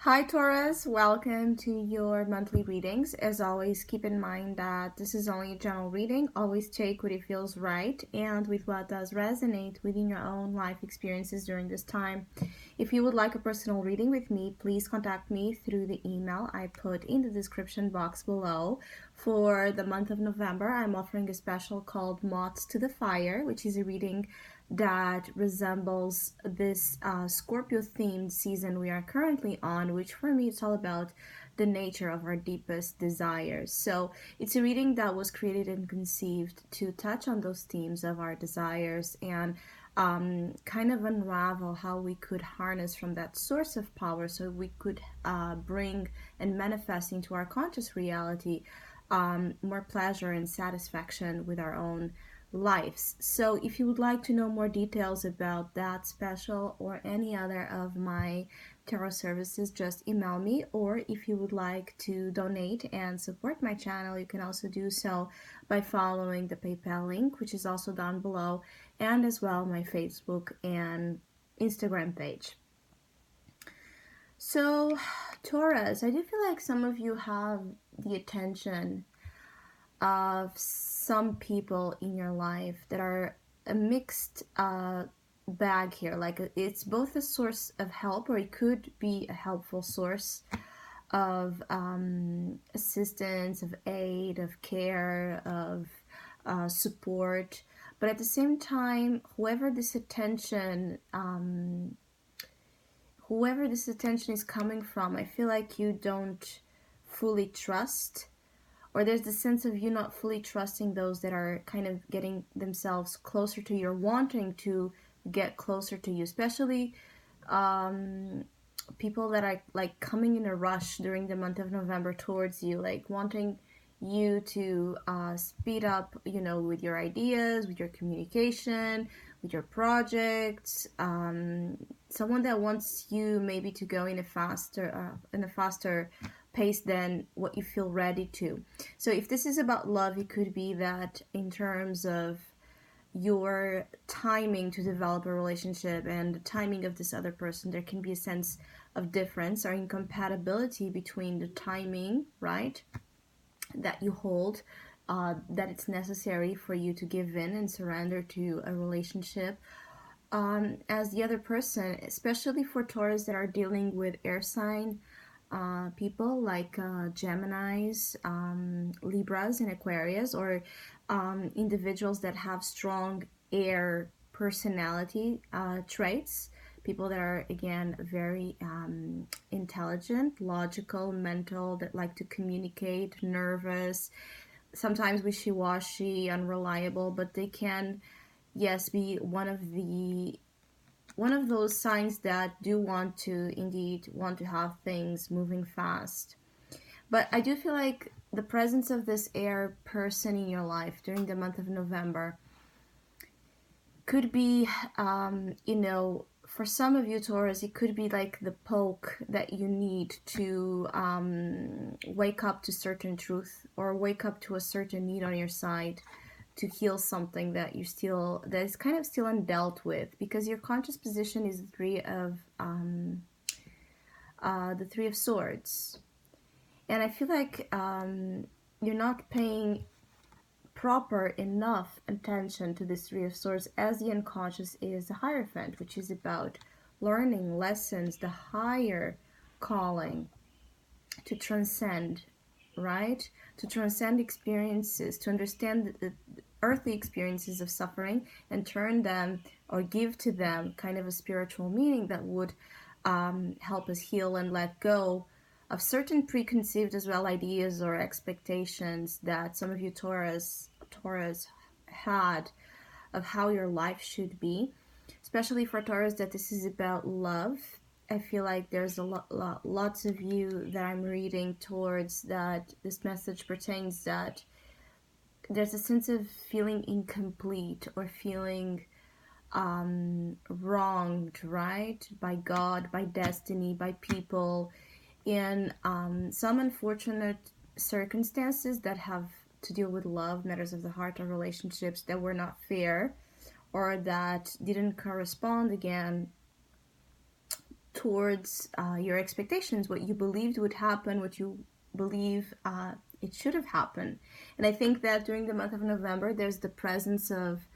Hi Taurus, welcome to your monthly readings. As always, keep in mind that this is only a general reading. Always take what it feels right and with what does resonate within your own life experiences during this time. If you would like a personal reading with me, please contact me through the email I put in the description box below. For the month of November, I'm offering a special called Moths to the Fire, which is a reading that resembles this Scorpio themed season we are currently on, which for me it's all about the nature of our deepest desires. So it's a reading that was created and conceived to touch on those themes of our desires and kind of unravel how we could harness from that source of power so we could bring and manifest into our conscious reality more pleasure and satisfaction with our own lives. So if you would like to know more details about that special or any other of my tarot services, just email me. Or if you would like to donate and support my channel, you can also do so by following the PayPal link, which is also down below, and as well my Facebook and Instagram page. So Taurus, I do feel like some of you have the attention of some people in your life that are a mixed bag here. Like it's both a source of help, or it could be a helpful source of assistance, of aid, of care, of support. But at the same time, whoever this attention is coming from, I feel like you don't fully trust, or there's the sense of you not fully trusting those that are kind of getting themselves closer to you or wanting to get closer to you, especially people that are like coming in a rush during the month of November towards you, like wanting you to speed up, with your ideas, with your communication, with your projects. Someone that wants you maybe to go in a faster pace than what you feel ready to. So if this is about love, it could be that in terms of your timing to develop a relationship and the timing of this other person, there can be a sense of difference or incompatibility between the timing, right, that you hold, that it's necessary for you to give in and surrender to a relationship, as the other person, especially for Taurus that are dealing with air sign people like Geminis, Libras, and Aquarius, or individuals that have strong air personality traits. People that are, again, very intelligent, logical, mental, that like to communicate, nervous, sometimes wishy-washy, unreliable, but they can, yes, be one of those signs that do want to have things moving fast. But I do feel like the presence of this air person in your life during the month of November could be, for some of you Taurus, it could be like the poke that you need to wake up to certain truth, or wake up to a certain need on your side, to heal something that is kind of still undealt with, because your conscious position is the Three of Swords, and I feel like you're not paying proper enough attention to this Three of Swords, as the unconscious is the Hierophant, which is about learning lessons, the higher calling to transcend, right? To transcend experiences, to understand the earthly experiences of suffering and turn them or give to them kind of a spiritual meaning that would help us heal and let go of certain preconceived as well ideas or expectations that some of you Taurus had of how your life should be, especially for Taurus that this is about love. I feel like there's lots of you that I'm reading towards that this message pertains, that there's a sense of feeling incomplete or feeling wronged, right? By God, by destiny, by people, in some unfortunate circumstances that have to deal with love, matters of the heart, or relationships that were not fair or that didn't correspond again towards your expectations, what you believed would happen, what you believe it should have happened. And I think that during the month of November, there's the presence of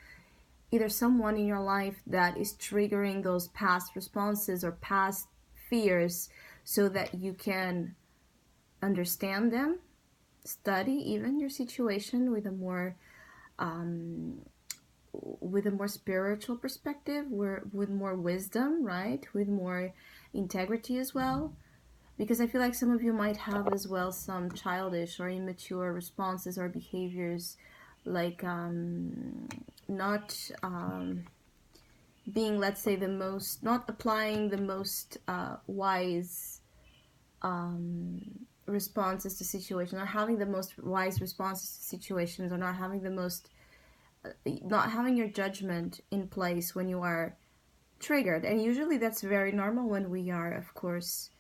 either someone in your life that is triggering those past responses or past fears so that you can understand them, study even your situation um, with a more spiritual perspective, with more wisdom, right? With more integrity as well. Because I feel like some of you might have as well some childish or immature responses or behaviors, like not being, let's say, the most, not applying the most wise responses to situations, not having the most wise responses to situations, or not having the most, not having your judgment in place when you are triggered. And usually that's very normal when we are, of course,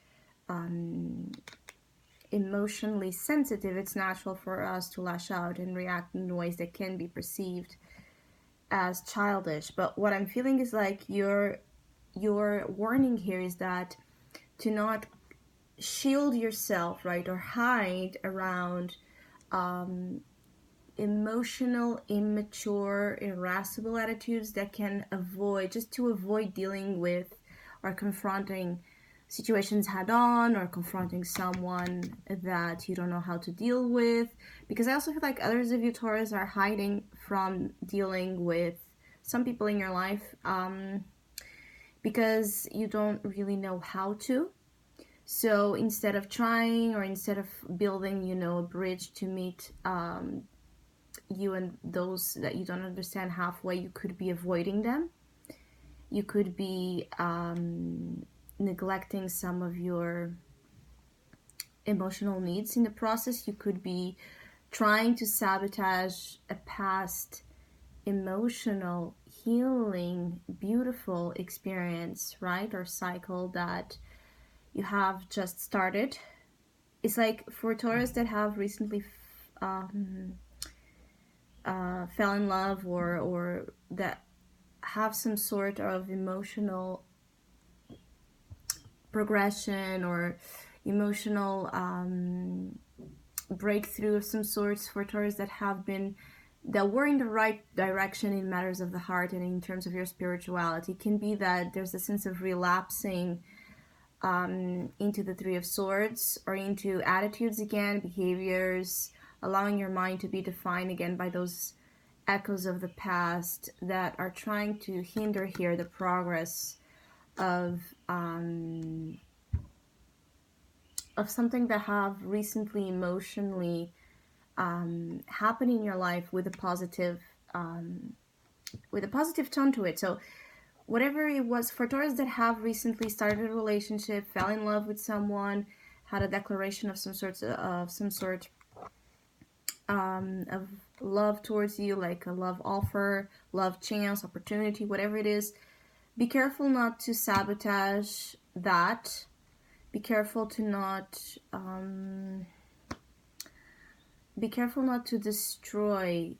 emotionally sensitive. It's natural for us to lash out and react in ways that can be perceived as childish. But what I'm feeling is like your warning here is that to not shield yourself, right, or hide around emotional, immature, irascible attitudes that can avoid, just to avoid dealing with or confronting situations head on, or confronting someone that you don't know how to deal with. Because I also feel like others of you Taurus are hiding from dealing with some people in your life because you don't really know how to. So instead of trying, or instead of building, a bridge to meet you and those that you don't understand halfway, you could be avoiding them. You could be neglecting some of your emotional needs in the process. You could be trying to sabotage a past emotional healing, beautiful experience, right? Or cycle that you have just started. It's like for Taurus that have recently fell in love, or that have some sort of emotional progression or emotional breakthrough of some sorts, for Taurus that were in the right direction in matters of the heart and in terms of your spirituality. It can be that there's a sense of relapsing into the Three of Swords, or into attitudes again, behaviors, allowing your mind to be defined again by those echoes of the past that are trying to hinder here the progress of something that have recently emotionally happened in your life with a positive tone to it. So whatever it was for Taurus that have recently started a relationship, fell in love with someone, had a declaration of some sort of love towards you, like a love offer, love chance, opportunity, whatever it is, be careful not to sabotage that. Be careful to not destroy,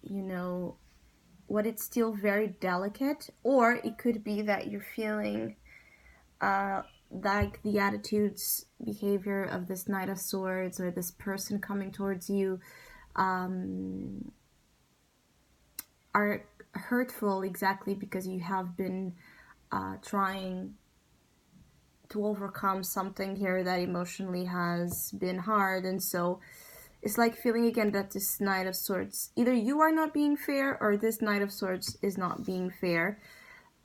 what it's still very delicate. Or it could be that you're feeling like the attitudes, behavior of this Knight of Swords, or this person coming towards you are hurtful, exactly because you have been trying to overcome something here that emotionally has been hard. And so it's like feeling again that this Knight of Swords, either you are not being fair, or this Knight of Swords is not being fair.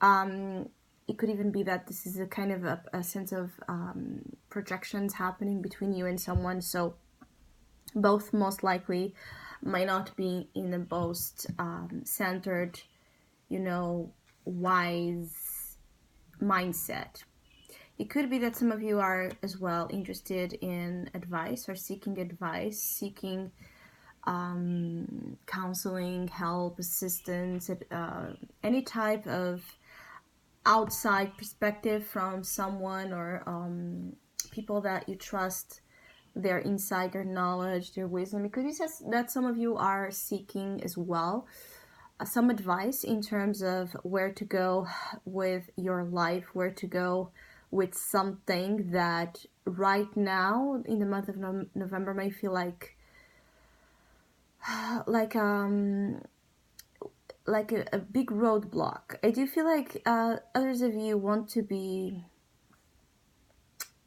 It could even be that this is a kind of a sense of projections happening between you and someone. So both most likely might not be in the most centered, wise mindset. It could be that some of you are as well interested in advice, or seeking advice, seeking counseling, help, assistance, any type of outside perspective from someone, or people that you trust, their insight, their knowledge, their wisdom. It could be that some of you are seeking as well some advice in terms of where to go with your life, where to go with something that right now in the month of November may feel like um like a big roadblock. I do feel like others of you want to be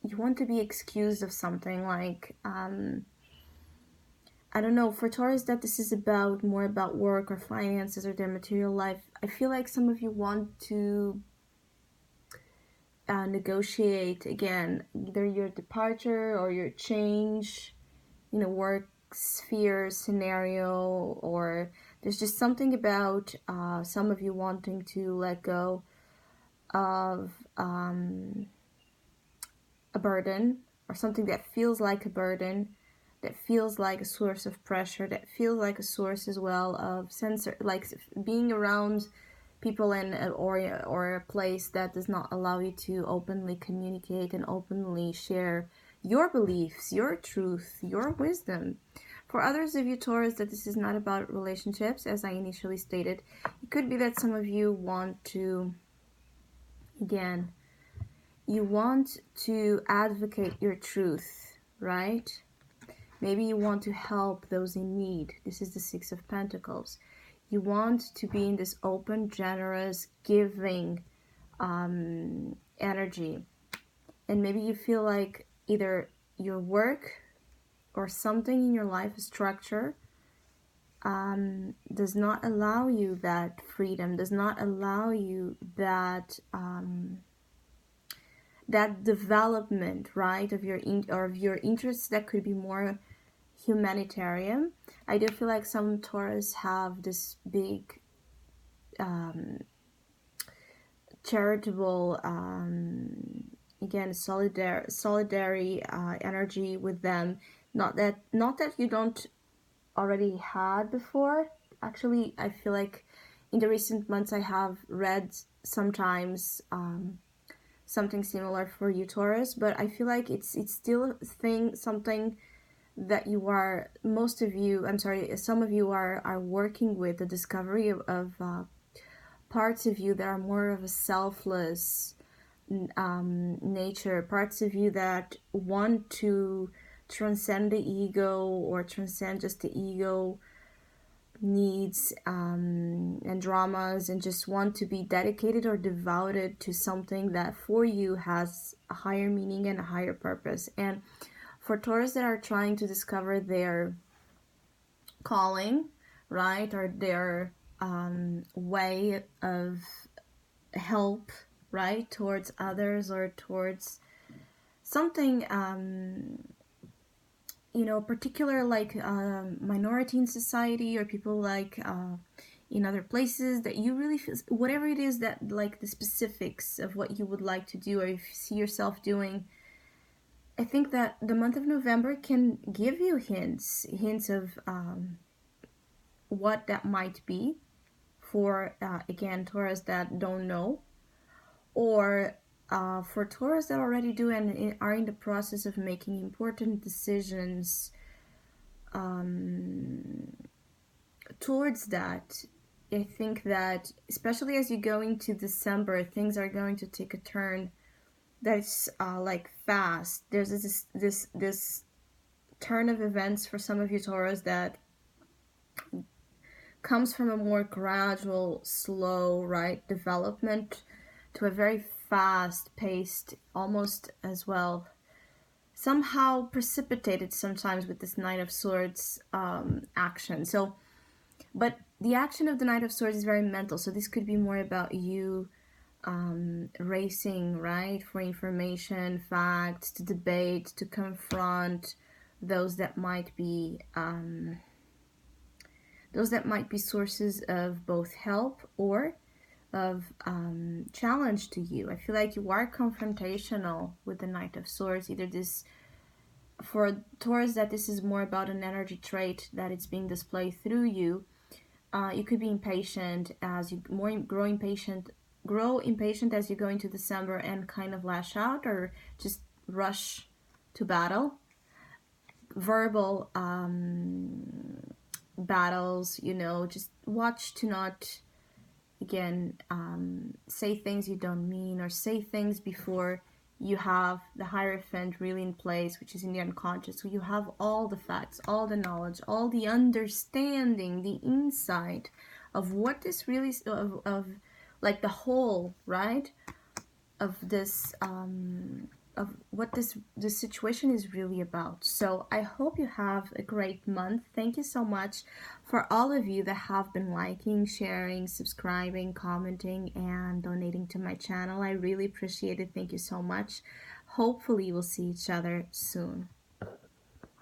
excused of something, like I don't know, for Taurus, that this is about more about work or finances or their material life. I feel like some of you want to negotiate again either your departure or your change in a work sphere scenario, or there's just something about some of you wanting to let go of a burden, or something that feels like a burden, that feels like a source of pressure, that feels like a source as well of sensor, like being around people in or a place that does not allow you to openly communicate and openly share your beliefs, your truth, your wisdom. For others of you Taurus, that this is not about relationships, as I initially stated. It could be that some of you want to, again, you want to advocate your truth, right? Maybe you want to help those in need. This is the Six of Pentacles. You want to be in this open, generous, giving energy. And maybe you feel like either your work or something in your life structure does not allow you that freedom, does not allow you that that development, right, of your of your interests that could be more humanitarian. I do feel like some Taurus have this big charitable, again, solidary energy with them. Not that you don't already had before. Actually, I feel like in the recent months I have read sometimes something similar for you Taurus, but I feel like it's still something that you are, most of you, I'm sorry, some of you are working with the discovery of parts of you that are more of a selfless nature, parts of you that want to transcend the ego, or transcend just the ego needs and dramas, and just want to be dedicated or devoted to something that for you has a higher meaning and a higher purpose. And for Taurus that are trying to discover their calling, right, or their way of help, right, towards others, or towards something, particular, like minority in society, or people like in other places, that you really feel, whatever it is that, like the specifics of what you would like to do, or if you see yourself doing. I think that the month of November can give you hints of what that might be for, again, Taurus that don't know, or for Taurus that already do and are in the process of making important decisions towards that. I think that especially as you go into December, things are going to take a turn that's like fast. There's this turn of events for some of you Taurus that comes from a more gradual, slow, right, development to a very fast-paced, almost as well, somehow precipitated sometimes with this Knight of Swords action. So, but the action of the Knight of Swords is very mental, so this could be more about you racing, right, for information, facts, to debate, to confront those that might be sources of both help or of challenge to you. I feel like you are confrontational with the Knight of Swords. Either this, for Taurus, that this is more about an energy trait that it's being displayed through you. You could be impatient as you grow impatient as you go into December and kind of lash out or just rush to battle. Verbal battles, just watch to not, again, say things you don't mean, or say things before you have the Hierophant really in place, which is in the unconscious. So you have all the facts, all the knowledge, all the understanding, the insight of what this really of like the whole, right, of this of what this situation is really about. So I hope you have a great month. Thank you so much for all of you that have been liking, sharing, subscribing, commenting, and donating to my channel. I really appreciate it. Thank you so much. Hopefully we'll see each other soon.